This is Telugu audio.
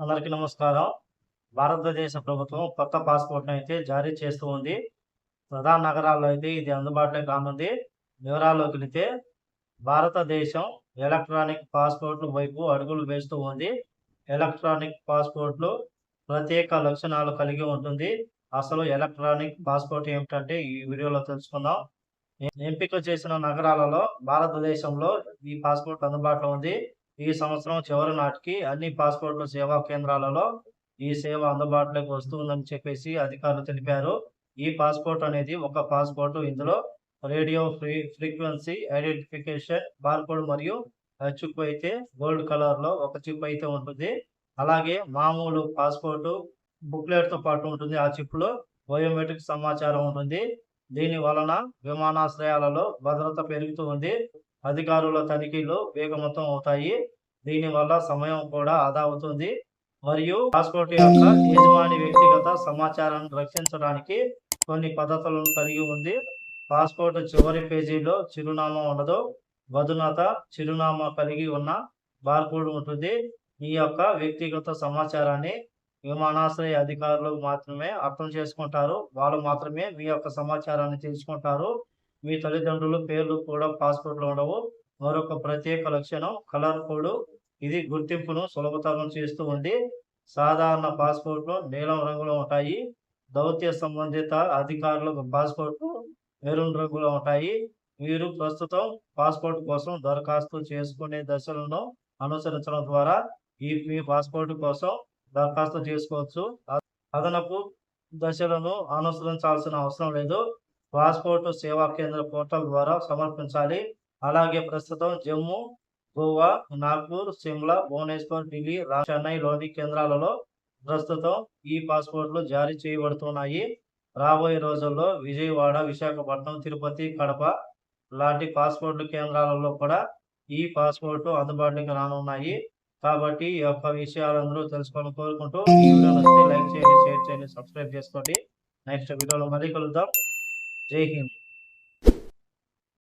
అందరికీ నమస్కారం. భారతదేశ ప్రభుత్వం కొత్త పాస్‌పోర్ట్‌ని అయితే జారీ చేస్తూ ఉంది. ప్రధాన నగరాల్లో అయితే ఇది అందుబాటులోకి రానుంది. వివరాల్లోకెళితే భారతదేశం ఎలక్ట్రానిక్ పాస్‌పోర్ట్‌ల వైపు అడుగులు వేస్తూ ఉంది. ఎలక్ట్రానిక్ పాస్‌పోర్ట్‌లు ప్రత్యేక లక్షణాలు కలిగి ఉంటుంది. అసలు ఎలక్ట్రానిక్ పాస్‌పోర్ట్ ఏమిటంటే ఈ వీడియోలో తెలుసుకుందాం. ఎంపిక చేసిన నగరాలలో భారతదేశంలో ఈ పాస్‌పోర్ట్ అందుబాటులో ఉంది. ఈ సంవత్సరం చివరి నాటికి అన్ని పాస్‌పోర్ట్‌ల సేవా కేంద్రాలలో ఈ సేవ అందుబాటులోకి వస్తుందని చెప్పేసి అధికారులు తెలిపారు. ఈ పాస్‌పోర్ట్ అనేది ఒక పాస్‌పోర్ట్. ఇందులో రేడియో ఫ్రీక్వెన్సీ ఐడెంటిఫికేషన్ బార్‌కోడ్ మరియు చిప్ అయితే గోల్డ్ కలర్‌లో ఒక చిప్ అయితే ఉంటుంది. అలాగే మామూలు పాస్‌పోర్ట్ బుక్లెట్‌తో పాటు ఉంటుంది. ఆ చిప్‌లో బయోమెట్రిక్ సమాచారం ఉంటుంది. దీని వలన విమానాశ్రయాలలో భద్రత పెరుగుతూ ఉంది. అధికారుల తనిఖీలు వేగవంతం అవుతాయి. దీనివల్ల సమయం కూడా ఆదా అవుతుంది. మరియు పాస్‌పోర్ట్ యొక్క యజమాని వ్యక్తిగత సమాచారాన్ని రక్షించడానికి కొన్ని పద్ధతులను కలిగి ఉంది. పాస్‌పోర్ట్ చివరి పేజీలో చిరునామా ఉండదు. బదునత చిరునామా కలిగి ఉన్న బార్‌కోడ్ ఉంటుంది. ఈ యొక్క వ్యక్తిగత సమాచారాన్ని విమానాశ్రయ అధికారులు మాత్రమే అర్థం చేసుకుంటారు. వాళ్ళు మాత్రమే మీ యొక్క సమాచారాన్ని తెలుసుకుంటారు. మీ తల్లిదండ్రుల పేర్లు కూడా పాస్‌పోర్ట్‌లో ఉండవు. మరొక ప్రత్యేక లక్షణం కలర్ కోడ్. ఇది గుర్తింపును సులభతరం చేస్తూ ఉంది. సాధారణ పాస్‌పోర్ట్‌లు నీలం రంగులో ఉంటాయి. దౌత్య సంబంధిత అధికారుల పాస్‌పోర్ట్‌లు మెరూన్ రంగులో ఉంటాయి. మీరు ప్రస్తుతం పాస్‌పోర్ట్ కోసం దరఖాస్తు చేసుకునే దశలను అనుసరించడం ద్వారా మీ పాస్‌పోర్ట్ కోసం దరఖాస్తు చేసుకోవచ్చు. అదనపు దశలను అనుసరించాల్సిన అవసరం లేదు. పాస్‌పోర్ట్ సేవా కేంద్ర పోర్టల్ ద్వారా సమర్పించాలి. అలాగే ప్రస్తుతం జమ్మూ, గోవా, నాగ్పూర్, సిమ్లా, భువనేశ్వర్, ఢిల్లీ, చెన్నైలోని కేంద్రాలలో ప్రస్తుతం ఈ పాస్‌పోర్ట్‌లు జారీ చేయబడుతున్నాయి. రాబోయే రోజుల్లో విజయవాడ, విశాఖపట్నం, తిరుపతి, కడప లాంటి పాస్‌పోర్ట్ కేంద్రాలలో కూడా ఈ పాస్‌పోర్ట్ అందుబాటులోకి రానున్నాయి. కాబట్టి ఈ యొక్క విషయాలందరూ తెలుసుకోవాలని కోరుకుంటూ ఈ వీడియో నచ్చితే లైక్ చేయండి, షేర్ చేయండి, సబ్స్క్రైబ్ చేసుకోండి. నెక్స్ట్ వీడియోలో మళ్ళీ కలుద్దాం. జై హింద్.